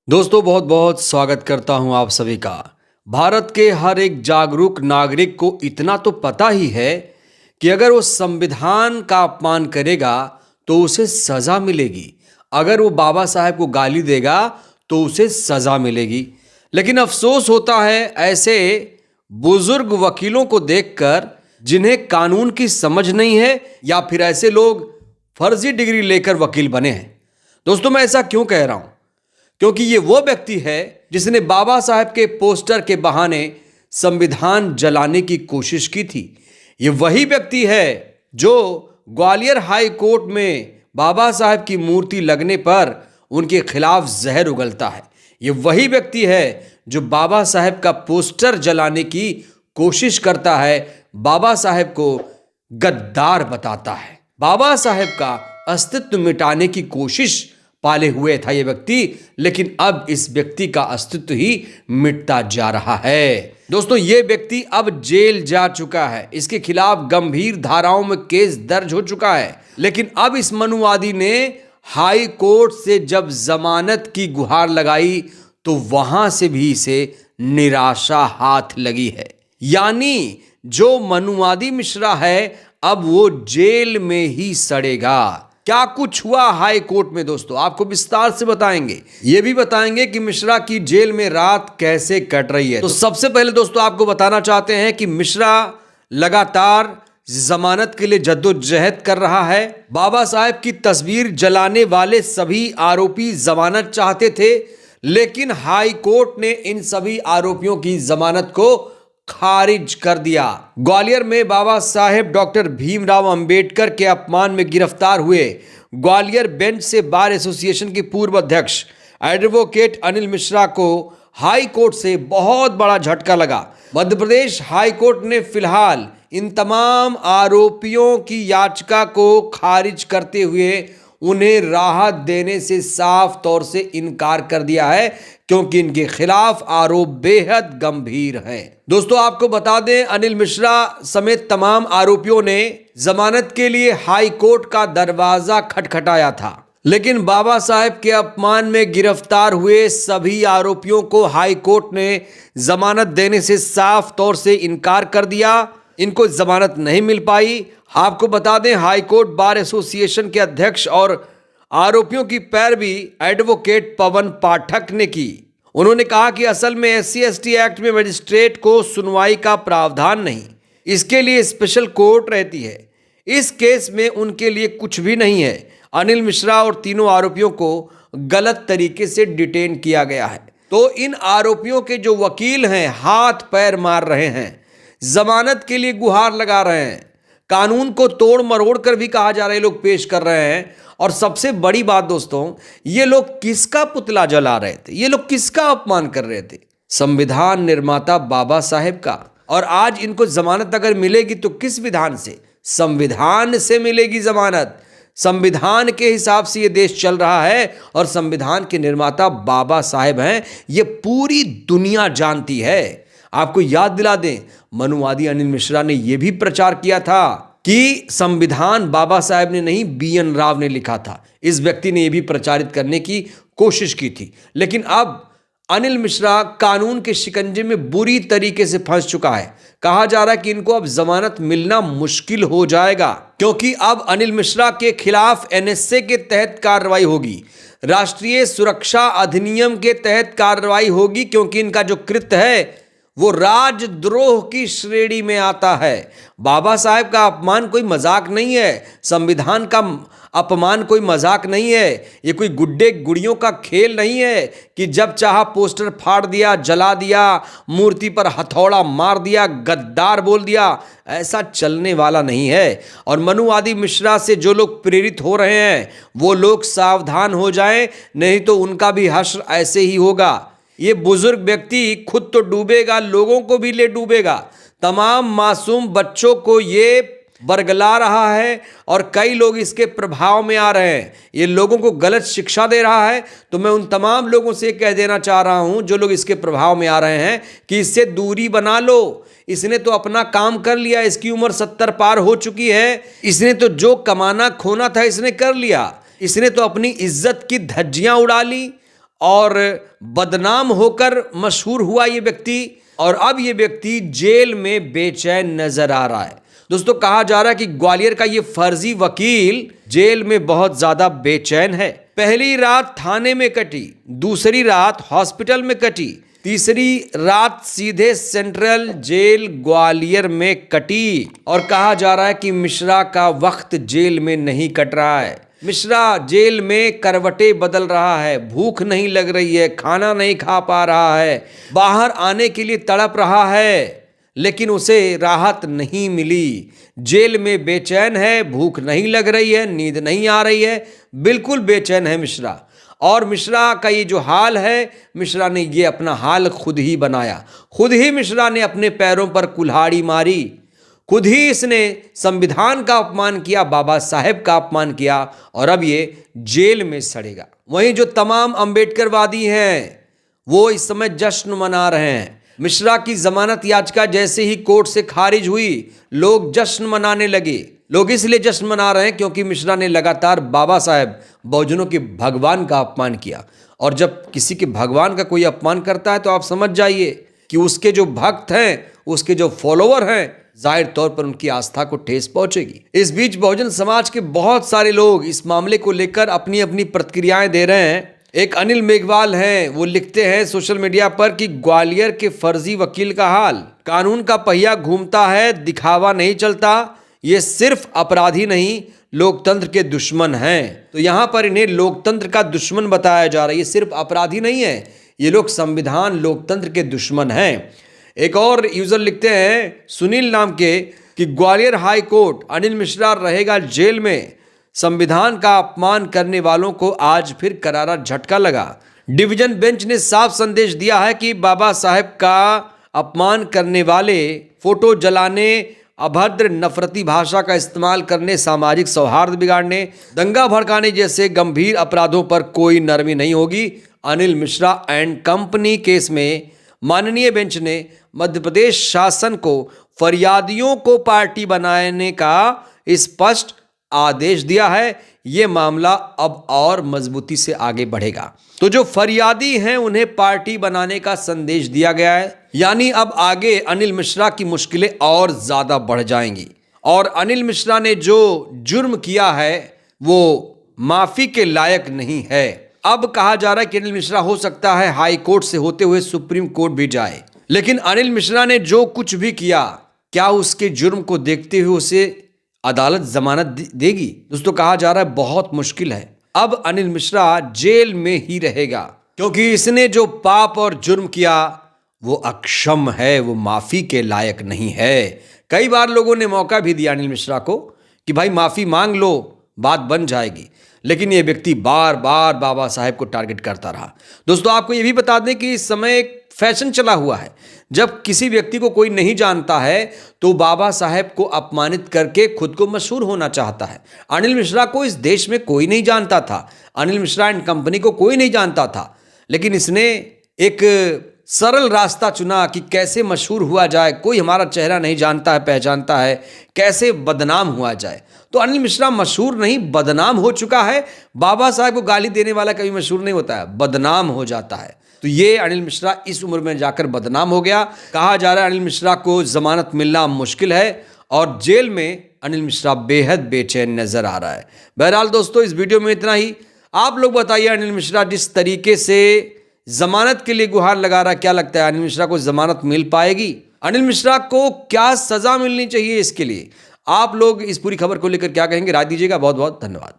दोस्तों बहुत बहुत स्वागत करता हूं आप सभी का। भारत के हर एक जागरूक नागरिक को इतना तो पता ही है कि अगर वो संविधान का अपमान करेगा तो उसे सजा मिलेगी। अगर वो बाबा साहेब को गाली देगा तो उसे सजा मिलेगी। लेकिन अफसोस होता है ऐसे बुजुर्ग वकीलों को देखकर जिन्हें कानून की समझ नहीं है, या फिर ऐसे लोग फर्जी डिग्री लेकर वकील बने हैं। दोस्तों मैं ऐसा क्यों कह रहा हूं? क्योंकि ये वो व्यक्ति है जिसने बाबा साहेब के पोस्टर के बहाने संविधान जलाने की कोशिश की थी। ये वही व्यक्ति है जो ग्वालियर हाई कोर्ट में बाबा साहेब की मूर्ति लगने पर उनके खिलाफ जहर उगलता है। ये वही व्यक्ति है जो बाबा साहेब का पोस्टर जलाने की कोशिश करता है, बाबा साहेब को गद्दार बताता है, बाबा साहेब का अस्तित्व मिटाने की कोशिश पाले हुए था ये व्यक्ति। लेकिन अब इस व्यक्ति का अस्तित्व ही मिटता जा रहा है। दोस्तों ये व्यक्ति अब जेल जा चुका है, इसके खिलाफ गंभीर धाराओं में केस दर्ज हो चुका है। लेकिन अब इस मनुवादी ने हाई कोर्ट से जब जमानत की गुहार लगाई तो वहां से भी इसे निराशा हाथ लगी है। यानी जो मनुवादी मिश्रा है अब वो जेल में ही सड़ेगा। क्या कुछ हुआ हाई कोर्ट में दोस्तों आपको विस्तार से बताएंगे। ये भी बताएंगे कि मिश्रा की जेल में रात कैसे कट रही है। तो सबसे पहले दोस्तों आपको बताना चाहते हैं कि मिश्रा लगातार जमानत के लिए जद्दोजहद कर रहा है। बाबा साहेब की तस्वीर जलाने वाले सभी आरोपी जमानत चाहते थे, लेकिन हाई कोर्ट ने इन सभी आरोपियों की जमानत को खारिज कर दिया। ग्वालियर में बाबा साहेब डॉक्टर भीमराव अंबेडकर के अपमान में गिरफ्तार हुए ग्वालियर बेंच से बार एसोसिएशन के पूर्व अध्यक्ष एडवोकेट अनिल मिश्रा को हाई कोर्ट से बहुत बड़ा झटका लगा। मध्य प्रदेश हाई कोर्ट ने फिलहाल इन तमाम आरोपियों की याचिका को खारिज करते हुए उन्हें राहत देने से साफ तौर से इनकार कर दिया है, क्योंकि इनके खिलाफ आरोप बेहद गंभीर हैं। दोस्तों आपको बता दें, अनिल मिश्रा समेत तमाम आरोपियों ने जमानत के लिए हाई कोर्ट का दरवाजा खटखटाया था, लेकिन बाबा साहेब के अपमान में गिरफ्तार हुए सभी आरोपियों को हाई कोर्ट ने जमानत देने से साफ तौर से इनकार कर दिया। इनको जमानत नहीं मिल पाई। आपको बता दें, हाई कोर्ट बार एसोसिएशन के अध्यक्ष और आरोपियों की पैरवी एडवोकेट पवन पाठक ने की। उन्होंने कहा कि असल में SC/ST एक्ट में मजिस्ट्रेट को सुनवाई का प्रावधान नहीं, इसके लिए स्पेशल कोर्ट रहती है। इस केस में उनके लिए कुछ भी नहीं है। अनिल मिश्रा और तीनों आरोपियों को गलत तरीके से डिटेन किया गया है। तो इन आरोपियों के जो वकील हैं हाथ पैर मार रहे हैं, जमानत के लिए गुहार लगा रहे हैं, कानून को तोड़ मरोड़ कर भी कहा जा रहा है लोग पेश कर रहे हैं। और सबसे बड़ी बात दोस्तों, ये लोग किसका पुतला जला रहे थे, ये लोग किसका अपमान कर रहे थे? संविधान निर्माता बाबा साहेब का। और आज इनको जमानत अगर मिलेगी तो किस विधान से? संविधान से मिलेगी जमानत। संविधान के हिसाब से ये देश चल रहा है और संविधान के निर्माता बाबा साहेब हैं, ये पूरी दुनिया जानती है। आपको याद दिला दें, मनुवादी अनिल मिश्रा ने यह भी प्रचार किया था कि संविधान बाबा साहेब ने नहीं BN राव ने लिखा था। इस व्यक्ति ने यह भी प्रचारित करने की कोशिश की थी। लेकिन अब अनिल मिश्रा कानून के शिकंजे में बुरी तरीके से फंस चुका है। कहा जा रहा है कि इनको अब जमानत मिलना मुश्किल हो जाएगा, क्योंकि अब अनिल मिश्रा के खिलाफ NSA के तहत कार्रवाई होगी, राष्ट्रीय सुरक्षा अधिनियम के तहत कार्रवाई होगी, क्योंकि इनका जो कृत्य है वो राजद्रोह की श्रेणी में आता है। बाबा साहेब का अपमान कोई मजाक नहीं है, संविधान का अपमान कोई मजाक नहीं है, ये कोई गुड्डे गुड़ियों का खेल नहीं है कि जब चाहा पोस्टर फाड़ दिया, जला दिया, मूर्ति पर हथौड़ा मार दिया, गद्दार बोल दिया। ऐसा चलने वाला नहीं है। और मनुवादी मिश्रा से जो लोग प्रेरित हो रहे हैं वो लोग सावधान हो जाएं, नहीं तो उनका भी हश्र ऐसे ही होगा। ये बुजुर्ग व्यक्ति खुद तो डूबेगा, लोगों को भी ले डूबेगा। तमाम मासूम बच्चों को ये बरगला रहा है और कई लोग इसके प्रभाव में आ रहे हैं। ये लोगों को गलत शिक्षा दे रहा है। तो मैं उन तमाम लोगों से कह देना चाह रहा हूं जो लोग इसके प्रभाव में आ रहे हैं कि इससे दूरी बना लो। इसने तो अपना काम कर लिया, इसकी उम्र 70 पार हो चुकी है। इसने तो जो कमाना खोना था इसने कर लिया। इसने तो अपनी इज्जत की धज्जियां उड़ा ली। और बदनाम होकर मशहूर हुआ ये व्यक्ति, और अब ये व्यक्ति जेल में बेचैन नजर आ रहा है। दोस्तों, कहा जा रहा है कि ग्वालियर का ये फर्जी वकील जेल में बहुत ज्यादा बेचैन है। पहली रात थाने में कटी, दूसरी रात हॉस्पिटल में कटी, तीसरी रात सीधे सेंट्रल जेल ग्वालियर में कटी। और कहा जा रहा है कि मिश्रा का वक्त जेल में नहीं कट रहा है। मिश्रा जेल में करवटें बदल रहा है, भूख नहीं लग रही है, खाना नहीं खा पा रहा है, बाहर आने के लिए तड़प रहा है, लेकिन उसे राहत नहीं मिली। जेल में बेचैन है, भूख नहीं लग रही है, नींद नहीं आ रही है, बिल्कुल बेचैन है मिश्रा। और मिश्रा का ये जो हाल है, मिश्रा ने ये अपना हाल खुद ही बनाया। खुद ही मिश्रा ने अपने पैरों पर कुल्हाड़ी मारी, खुद ही इसने संविधान का अपमान किया, बाबा साहेब का अपमान किया, और अब ये जेल में सड़ेगा। वहीं जो तमाम अंबेडकरवादी हैं वो इस समय जश्न मना रहे हैं। मिश्रा की जमानत याचिका जैसे ही कोर्ट से खारिज हुई, लोग जश्न मनाने लगे। लोग इसलिए जश्न मना रहे हैं क्योंकि मिश्रा ने लगातार बाबा साहेब बहुजनों के भगवान का अपमान किया। और जब किसी के भगवान का कोई अपमान करता है तो आप समझ जाइए कि उसके जो भक्त हैं, उसके जो फॉलोवर हैं, जाहिर तौर पर उनकी आस्था को ठेस पहुंचेगी। इस बीच बहुजन समाज के बहुत सारे लोग इस मामले को लेकर अपनी अपनी प्रतिक्रियाएं दे रहे हैं। एक अनिल मेघवाल हैं, वो लिखते हैं सोशल मीडिया पर कि ग्वालियर के फर्जी वकील का हाल, कानून का पहिया घूमता है, दिखावा नहीं चलता, ये सिर्फ अपराधी नहीं लोकतंत्र के दुश्मन हैं। तो यहाँ पर इन्हें लोकतंत्र का दुश्मन बताया जा रहा है। ये सिर्फ अपराधी नहीं है, ये लोग संविधान लोकतंत्र के दुश्मन हैं। एक और यूजर लिखते हैं सुनील नाम के कि ग्वालियर हाई कोर्ट, अनिल मिश्रा रहेगा जेल में, संविधान का अपमान करने वालों को आज फिर करारा झटका लगा। डिवीजन बेंच ने साफ संदेश दिया है कि बाबा साहेब का अपमान करने वाले फोटो जलाने, अभद्र नफरती भाषा का इस्तेमाल करने, सामाजिक सौहार्द बिगाड़ने, दंगा भड़काने जैसे गंभीर अपराधों पर कोई नरमी नहीं होगी। Anil Mishra and company case में माननीय बेंच ने मध्य प्रदेश शासन को फरियादियों को पार्टी बनाने का स्पष्ट आदेश दिया है। ये मामला अब और मजबूती से आगे बढ़ेगा। तो जो फरियादी हैं उन्हें पार्टी बनाने का संदेश दिया गया है, यानी अब आगे अनिल मिश्रा की मुश्किलें और ज्यादा बढ़ जाएंगी। और अनिल मिश्रा ने जो जुर्म किया है वो माफी के लायक नहीं है। अब कहा जा रहा है कि अनिल मिश्रा हो सकता है हाई कोर्ट से होते हुए सुप्रीम कोर्ट भी जाए, लेकिन अनिल मिश्रा ने जो कुछ भी किया, क्या उसके जुर्म को देखते हुए उसे अदालत जमानत देगी? दोस्तों, कहा जा रहा है बहुत मुश्किल है। अब अनिल मिश्रा जेल में ही रहेगा, क्योंकि इसने जो पाप और जुर्म किया वो अक्षम है, वो माफी के लायक नहीं है। कई बार लोगों ने मौका भी दिया अनिल मिश्रा को कि भाई माफी मांग लो, बात बन जाएगी, लेकिन ये व्यक्ति बार बार बाबा साहेब को टारगेट करता रहा। दोस्तों, आपको ये भी बता दें कि इस समय एक फैशन चला हुआ है, जब किसी व्यक्ति को कोई नहीं जानता है तो बाबा साहेब को अपमानित करके खुद को मशहूर होना चाहता है। अनिल मिश्रा को इस देश में कोई नहीं जानता था, अनिल मिश्रा एंड कंपनी को कोई नहीं जानता था, लेकिन इसने एक सरल रास्ता चुना कि कैसे मशहूर हुआ जाए। कोई हमारा चेहरा नहीं जानता है, पहचानता है, कैसे बदनाम हुआ जाए। तो अनिल मिश्रा मशहूर नहीं, बदनाम हो चुका है। बाबा साहब को गाली देने वाला कभी मशहूर नहीं होता है, बदनाम हो जाता है। तो ये अनिल मिश्रा इस उम्र में जाकर बदनाम हो गया। कहा जा रहा है अनिल मिश्रा को जमानत मिलना मुश्किल है और जेल में अनिल मिश्रा बेहद बेचैन नजर आ रहा है। बहरहाल दोस्तों, इस वीडियो में इतना ही। आप लोग बताइए, अनिल मिश्रा जिस तरीके से जमानत के लिए गुहार लगा रहा, क्या लगता है अनिल मिश्रा को जमानत मिल पाएगी? अनिल मिश्रा को क्या सजा मिलनी चाहिए? इसके लिए आप लोग इस पूरी खबर को लेकर क्या कहेंगे? राय दीजिएगा। बहुत बहुत धन्यवाद।